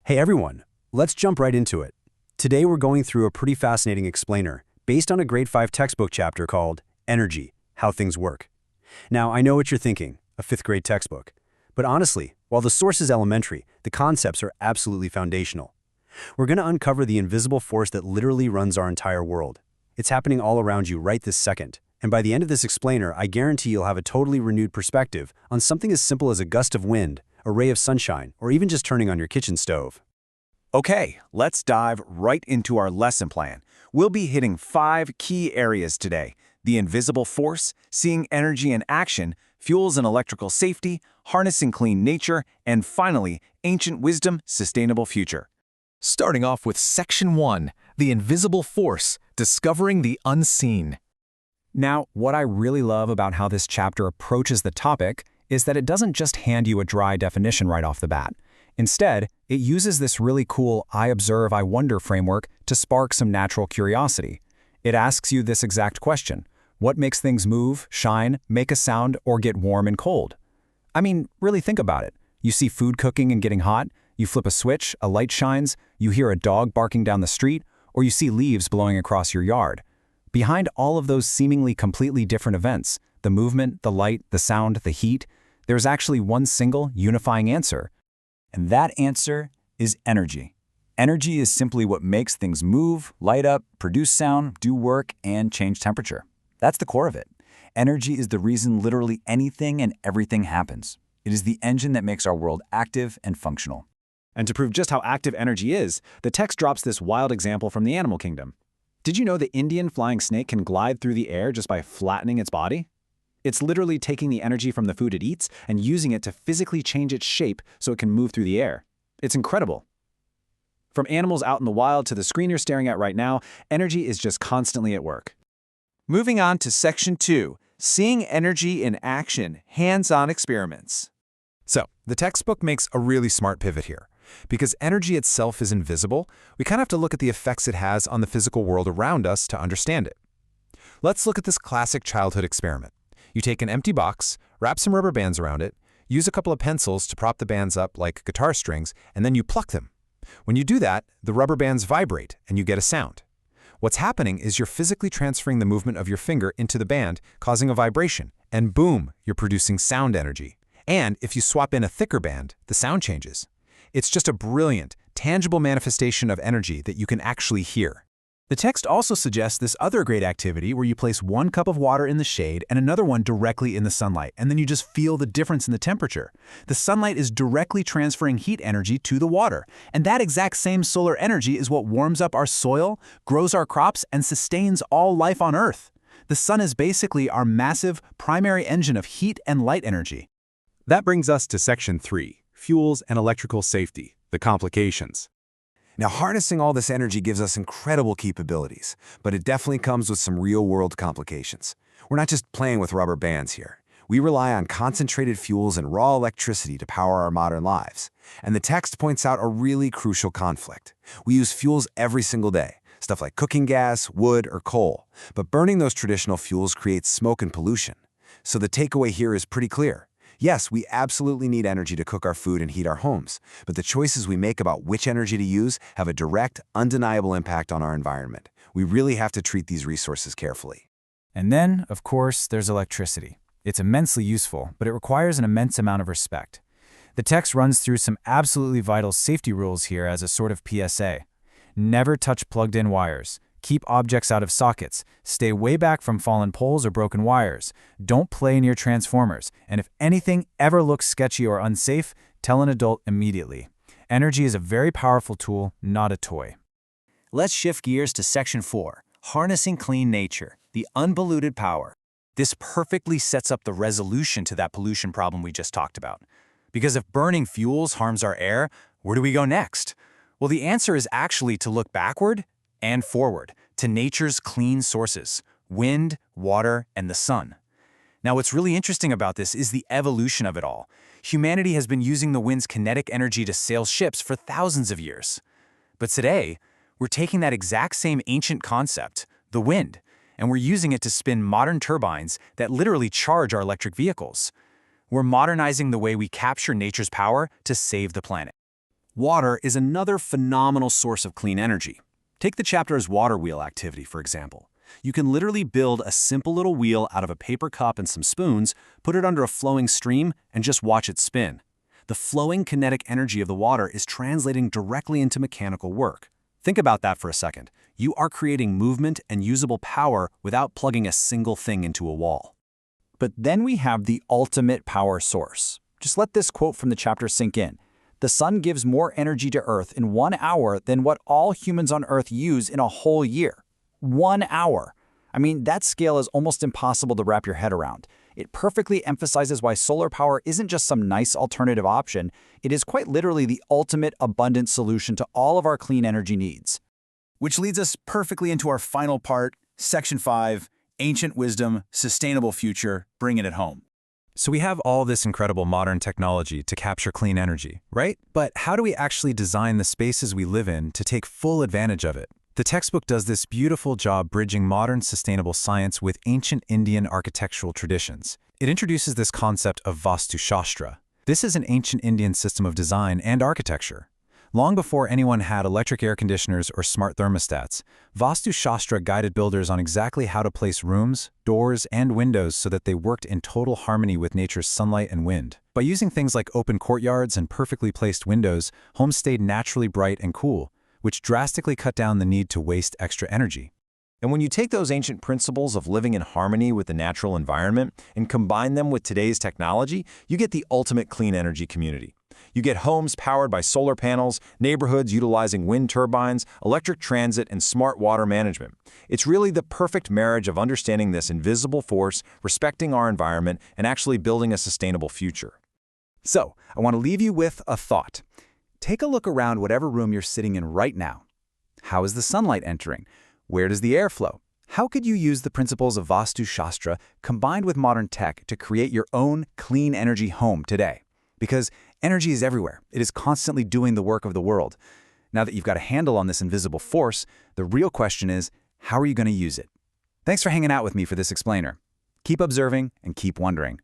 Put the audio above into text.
Hey everyone, let's jump right into it. Today we're going through a pretty fascinating explainer based on a grade 5 textbook chapter called Energy, How Things Work. Now, I know what you're thinking, a 5th grade textbook. But honestly, while the source is elementary, the concepts are absolutely foundational. We're going to uncover the invisible force that literally runs our entire world. It's happening all around you right this second. And by the end of this explainer, I guarantee you'll have a totally renewed perspective on something as simple as a gust of wind, a ray of sunshine, or even just turning on your kitchen stove. Okay, let's dive right into our lesson plan. We'll be hitting 5 key areas today: the invisible force, seeing energy in action, fuels and electrical safety, harnessing clean nature, and finally, ancient wisdom, sustainable future. Starting off with Section 1, the invisible force, discovering the unseen. Now, what I really love about how this chapter approaches the topic is that it doesn't just hand you a dry definition right off the bat. Instead, it uses this really cool I observe, I wonder framework to spark some natural curiosity. It asks you this exact question: what makes things move, shine, make a sound, or get warm and cold? I mean, really think about it. You see food cooking and getting hot, you flip a switch, a light shines, you hear a dog barking down the street, or you see leaves blowing across your yard. Behind all of those seemingly completely different events, the movement, the light, the sound, the heat, there's actually one single, unifying answer. And that answer is energy. Energy is simply what makes things move, light up, produce sound, do work, and change temperature. That's the core of it. Energy is the reason literally anything and everything happens. It is the engine that makes our world active and functional. And to prove just how active energy is, the text drops this wild example from the animal kingdom. Did you know the Indian flying snake can glide through the air just by flattening its body? It's literally taking the energy from the food it eats and using it to physically change its shape so it can move through the air. It's incredible. From animals out in the wild to the screen you're staring at right now, energy is just constantly at work. Moving on to Section 2, seeing energy in action, hands-on experiments. So, the textbook makes a really smart pivot here. Because energy itself is invisible, we kind of have to look at the effects it has on the physical world around us to understand it. Let's look at this classic childhood experiment. You take an empty box, wrap some rubber bands around it, use a couple of pencils to prop the bands up like guitar strings, and then you pluck them. When you do that, the rubber bands vibrate and you get a sound. What's happening is you're physically transferring the movement of your finger into the band, causing a vibration, and boom, you're producing sound energy. And if you swap in a thicker band, the sound changes. It's just a brilliant, tangible manifestation of energy that you can actually hear. The text also suggests this other great activity where you place one cup of water in the shade and another one directly in the sunlight, and then you just feel the difference in the temperature. The sunlight is directly transferring heat energy to the water, and that exact same solar energy is what warms up our soil, grows our crops, and sustains all life on Earth. The sun is basically our massive primary engine of heat and light energy. That brings us to Section 3, fuels and electrical safety, the complications. Now, harnessing all this energy gives us incredible capabilities, but it definitely comes with some real-world complications. We're not just playing with rubber bands here. We rely on concentrated fuels and raw electricity to power our modern lives. And the text points out a really crucial conflict. We use fuels every single day, stuff like cooking gas, wood, or coal. But burning those traditional fuels creates smoke and pollution. So the takeaway here is pretty clear. Yes, we absolutely need energy to cook our food and heat our homes, but the choices we make about which energy to use have a direct, undeniable impact on our environment. We really have to treat these resources carefully. And then, of course, there's electricity. It's immensely useful, but it requires an immense amount of respect. The text runs through some absolutely vital safety rules here as a sort of PSA. Never touch plugged-in wires. Keep objects out of sockets. Stay way back from fallen poles or broken wires. Don't play near transformers. And if anything ever looks sketchy or unsafe, tell an adult immediately. Energy is a very powerful tool, not a toy. Let's shift gears to Section 4, harnessing clean nature, the unpolluted power. This perfectly sets up the resolution to that pollution problem we just talked about. Because if burning fuels harms our air, where do we go next? Well, the answer is actually to look backward and forward to nature's clean sources: wind, water, and the sun. Now, what's really interesting about this is the evolution of it all. Humanity has been using the wind's kinetic energy to sail ships for thousands of years. But today, we're taking that exact same ancient concept, the wind, and we're using it to spin modern turbines that literally charge our electric vehicles. We're modernizing the way we capture nature's power to save the planet. Water is another phenomenal source of clean energy. Take the chapter's water wheel activity, for example. You can literally build a simple little wheel out of a paper cup and some spoons, put it under a flowing stream, and just watch it spin. The flowing kinetic energy of the water is translating directly into mechanical work. Think about that for a second. You are creating movement and usable power without plugging a single thing into a wall. But then we have the ultimate power source. Just let this quote from the chapter sink in. The sun gives more energy to Earth in 1 hour than what all humans on Earth use in a whole year. 1 hour. I mean, that scale is almost impossible to wrap your head around. It perfectly emphasizes why solar power isn't just some nice alternative option. It is quite literally the ultimate abundant solution to all of our clean energy needs. Which leads us perfectly into our final part, Section 5, Ancient Wisdom, Sustainable Future, Bringing It Home. So we have all this incredible modern technology to capture clean energy, right? But how do we actually design the spaces we live in to take full advantage of it? The textbook does this beautiful job bridging modern sustainable science with ancient Indian architectural traditions. It introduces this concept of Vastu Shastra. This is an ancient Indian system of design and architecture. Long before anyone had electric air conditioners or smart thermostats, Vastu Shastra guided builders on exactly how to place rooms, doors, and windows so that they worked in total harmony with nature's sunlight and wind. By using things like open courtyards and perfectly placed windows, homes stayed naturally bright and cool, which drastically cut down the need to waste extra energy. And when you take those ancient principles of living in harmony with the natural environment and combine them with today's technology, you get the ultimate clean energy community. You get homes powered by solar panels, neighborhoods utilizing wind turbines, electric transit, and smart water management. It's really the perfect marriage of understanding this invisible force, respecting our environment, and actually building a sustainable future. So, I want to leave you with a thought. Take a look around whatever room you're sitting in right now. How is the sunlight entering? Where does the air flow? How could you use the principles of Vastu Shastra combined with modern tech to create your own clean energy home today? Because energy is everywhere. It is constantly doing the work of the world. Now that you've got a handle on this invisible force, the real question is, how are you going to use it? Thanks for hanging out with me for this explainer. Keep observing and keep wondering.